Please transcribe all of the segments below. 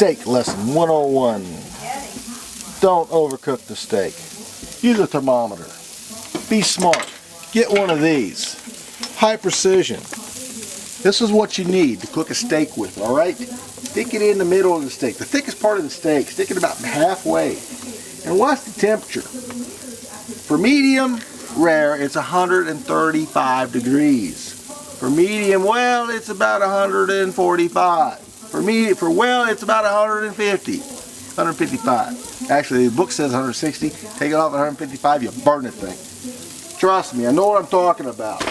Steak lesson 101. Don't overcook the steak. Use a thermometer. Be smart. Get one of these. High precision. This is what you need to cook a steak with, alright? Stick it in the middle of the steak. The thickest part of the steak. Stick it about halfway. And watch the temperature. For medium rare, it's 135 degrees. For medium well, it's about 145. For well, it's about 150. 155. Actually, the book says 160. Take it off at 155, you burn the thing. Trust me, I know what I'm talking about.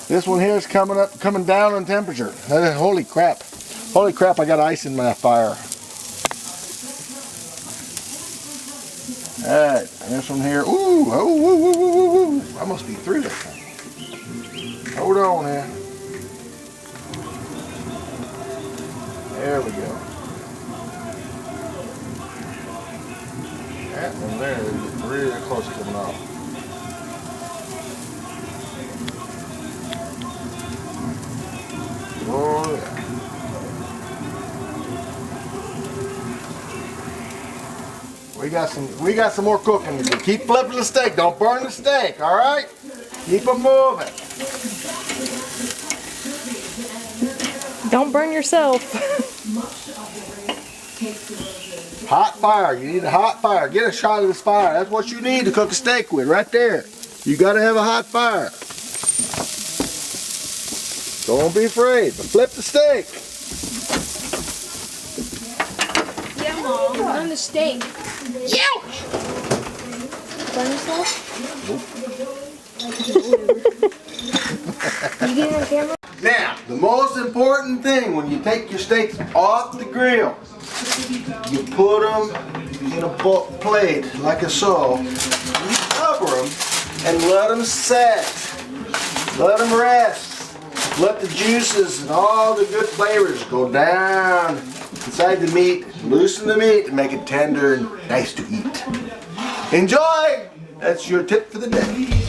This one here is coming down in temperature. Holy crap. Holy crap, I got ice in my fire. Alright, this one here. Ooh, oh, I must be through that thing. Hold on here. There we go. That one there is really close to coming off. Oh yeah. We got some more cooking to do. Keep flipping the steak. Don't burn the steak, all right? Keep them moving. Don't burn yourself. Hot fire. You need a hot fire. Get a shot of this fire. That's what you need to cook a steak with, right there. You got to have a hot fire. Don't be afraid, but flip the steak. Yeah, Mom, on the steak. Ouch! Burn yourself? Nope. You get it on camera? Now, the most important thing when you take your steaks off the grill, you put them in a plate like so. You cover them and let them set. Let them rest. Let the juices and all the good flavors go down inside the meat. Loosen the meat and make it tender and nice to eat. Enjoy! That's your tip for the day.